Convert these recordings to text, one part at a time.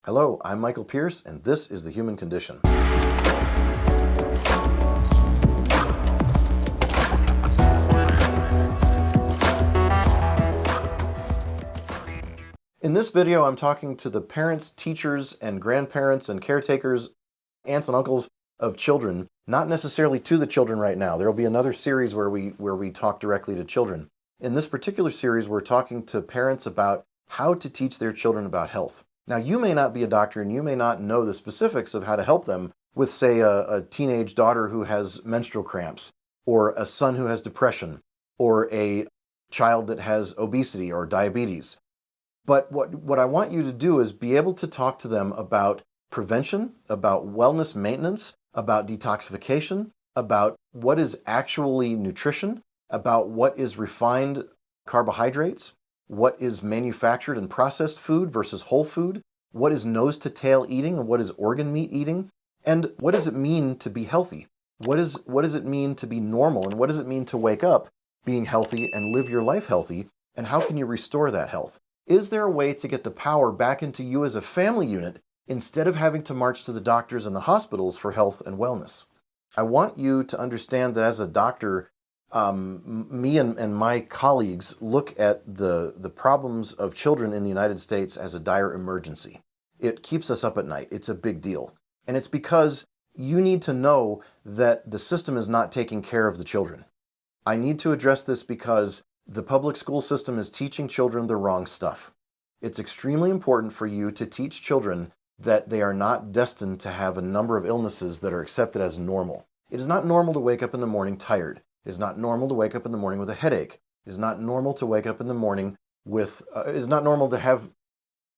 Hello, I'm Michael Pierce, and this is The Human Condition. In this video, I'm talking to the parents, teachers, and grandparents and caretakers, aunts and uncles of children, not necessarily to the children right now. There will be another series where we talk directly to children. In this particular series, we're talking to parents about how to teach their children about health. Now, you may not be a doctor and you may not know the specifics of how to help them with, say, a teenage daughter who has menstrual cramps, or a son who has depression, or a child that has obesity or diabetes. But what I want you to do is be able to talk to them about prevention, about wellness maintenance, about detoxification, about what is actually nutrition, about what is refined carbohydrates, what is manufactured and processed food versus whole food, what is nose-to-tail eating and what is organ meat eating, and what does it mean to be healthy? What does it mean to be normal, and what does it mean to wake up being healthy and live your life healthy, and how can you restore that health? Is there a way to get the power back into you as a family unit instead of having to march to the doctors and the hospitals for health and wellness? I want you to understand that as a doctor, me and my colleagues look at the problems of children in the United States as a dire emergency. It keeps us up at night. It's a big deal. And it's because you need to know that the system is not taking care of the children. I need to address this because the public school system is teaching children the wrong stuff. It's extremely important for you to teach children that they are not destined to have a number of illnesses that are accepted as normal. It is not normal to wake up in the morning tired. It is not normal to wake up in the morning with a headache. It is not normal to wake up in the morning with, it is not normal to have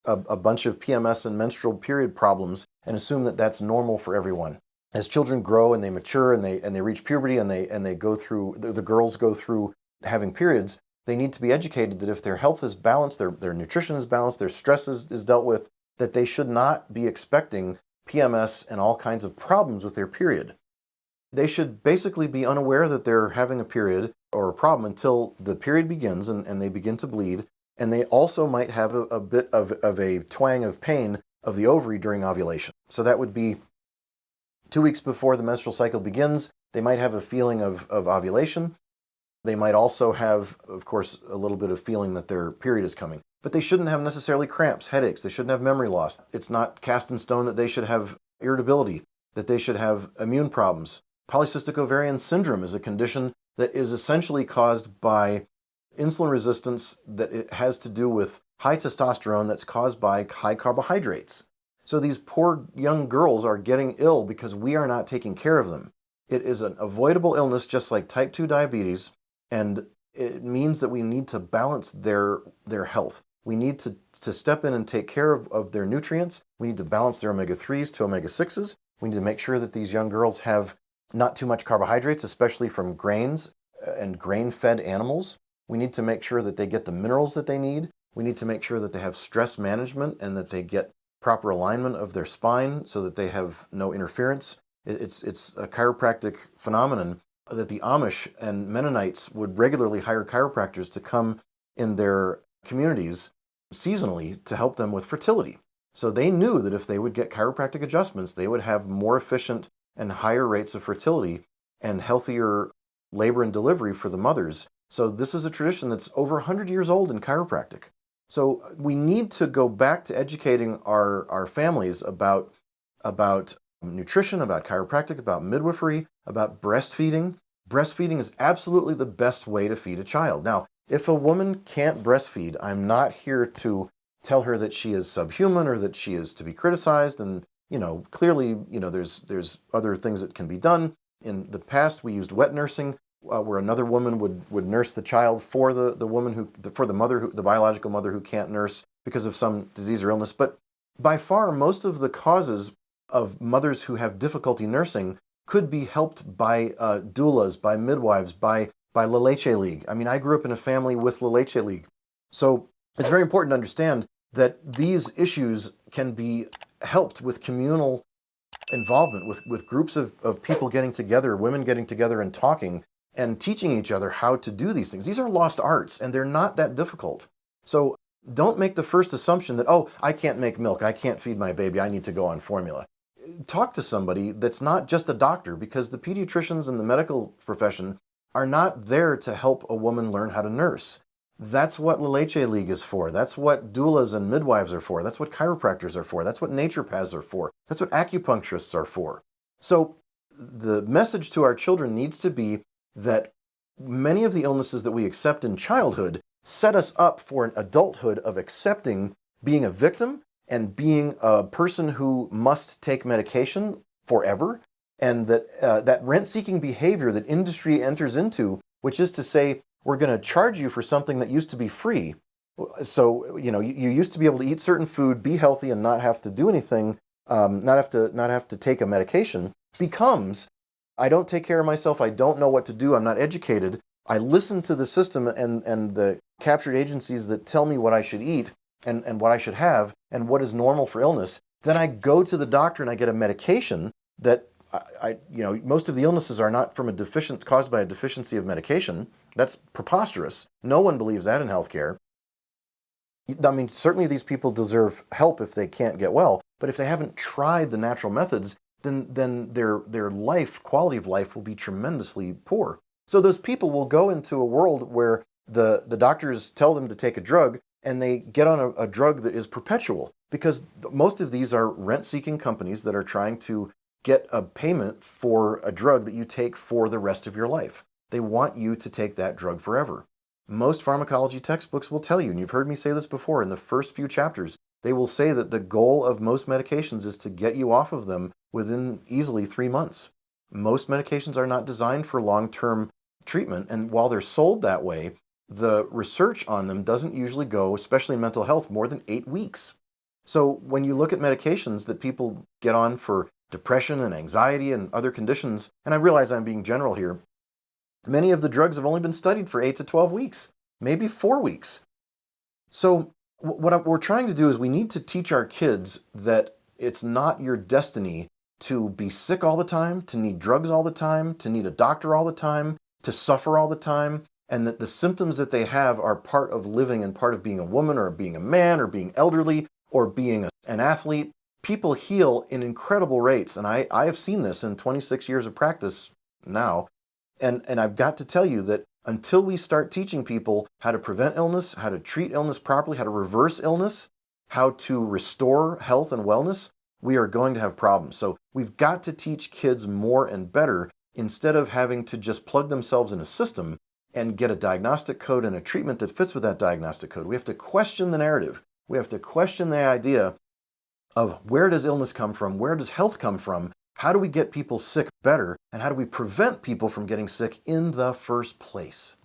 a bunch of PMS and menstrual period problems and assume that that's normal for everyone. As children grow and they mature and they reach puberty and they go through, the girls go through having periods, they need to be educated that if their health is balanced, their nutrition is balanced, their stress is dealt with, that they should not be expecting PMS and all kinds of problems with their period. They should basically be unaware that they're having a period or a problem until the period begins and they begin to bleed, and they also might have a bit of a twang of pain of the ovary during ovulation. So that would be 2 weeks before the menstrual cycle begins. They might have a feeling of ovulation. They might also have, of course, a little bit of feeling that their period is coming. But they shouldn't have necessarily cramps, headaches. They shouldn't have memory loss. It's not cast in stone that they should have irritability, that they should have immune problems. Polycystic ovarian syndrome is a condition that is essentially caused by insulin resistance that it has to do with high testosterone that's caused by high carbohydrates. So these poor young girls are getting ill because we are not taking care of them. It is an avoidable illness just like type 2 diabetes, and it means that we need to balance their health. We need to step in and take care of their nutrients. We need to balance their omega-3s to omega-6s. We need to make sure that these young girls have not too much carbohydrates, especially from grains and grain-fed animals. We need to make sure that they get the minerals that they need. We need to make sure that they have stress management and that they get proper alignment of their spine so that they have no interference. It's a chiropractic phenomenon that the Amish and Mennonites would regularly hire chiropractors to come in their communities seasonally to help them with fertility. So they knew that if they would get chiropractic adjustments, they would have more efficient and higher rates of fertility and healthier labor and delivery for the mothers. So this is a tradition that's over 100 years old in chiropractic. So we need to go back to educating our families about nutrition, about chiropractic, about midwifery, about breastfeeding. Breastfeeding is absolutely the best way to feed a child. Now, if a woman can't breastfeed, I'm not here to tell her that she is subhuman or that she is to be criticized. And, clearly, there's other things that can be done. In the past, we used wet nursing, where another woman would nurse the child for the woman for the mother, the biological mother who can't nurse because of some disease or illness. But by far, most of the causes of mothers who have difficulty nursing could be helped by doulas, by midwives, by La Leche League. I mean, I grew up in a family with La Leche League. So it's very important to understand that these issues can be helped with communal involvement, with groups of people getting together, women getting together and talking and teaching each other how to do these things. These are lost arts, and they're not that difficult. So Don't make the first assumption that, oh, I can't make milk, I can't feed my baby, I need to go on formula. Talk to somebody that's not just a doctor, because the pediatricians and the medical profession are not there to help a woman learn how to nurse. That's what La Leche League is for. That's what doulas and midwives are for. That's what chiropractors are for. That's what naturopaths are for. That's what acupuncturists are for. So the message to our children needs to be that many of the illnesses that we accept in childhood set us up for an adulthood of accepting being a victim and being a person who must take medication forever, and that rent-seeking behavior that industry enters into, which is to say, we're going to charge you for something that used to be free. So, you used to be able to eat certain food, be healthy, and not have to do anything, not have to take a medication, becomes, I don't take care of myself, I don't know what to do, I'm not educated, I listen to the system and the captured agencies that tell me what I should eat and what I should have and what is normal for illness. Then I go to the doctor and I get a medication that most of the illnesses are not caused by a deficiency of medication. That's preposterous. No one believes that in healthcare. I mean, certainly these people deserve help if they can't get well, but if they haven't tried the natural methods, then their quality of life will be tremendously poor. So those people will go into a world where the doctors tell them to take a drug, and they get on a drug that is perpetual, because most of these are rent-seeking companies that are trying to get a payment for a drug that you take for the rest of your life. They want you to take that drug forever. Most pharmacology textbooks will tell you, and you've heard me say this before in the first few chapters, they will say that the goal of most medications is to get you off of them within easily 3 months. Most medications are not designed for long-term treatment, and while they're sold that way, the research on them doesn't usually go, especially in mental health, more than 8 weeks. So when you look at medications that people get on for depression and anxiety and other conditions, and I realize I'm being general here, many of the drugs have only been studied for 8 to 12 weeks, maybe 4 weeks. So what we're trying to do is we need to teach our kids that it's not your destiny to be sick all the time, to need drugs all the time, to need a doctor all the time, to suffer all the time, and that the symptoms that they have are part of living and part of being a woman or being a man or being elderly or being an athlete. People heal in incredible rates, and I have seen this in 26 years of practice now, and I've got to tell you that until we start teaching people how to prevent illness, how to treat illness properly, how to reverse illness, how to restore health and wellness, we are going to have problems. So we've got to teach kids more and better instead of having to just plug themselves in a system and get a diagnostic code and a treatment that fits with that diagnostic code. We have to question the narrative. We have to question the idea of where does illness come from? Where does health come from? How do we get people sick better? And how do we prevent people from getting sick in the first place?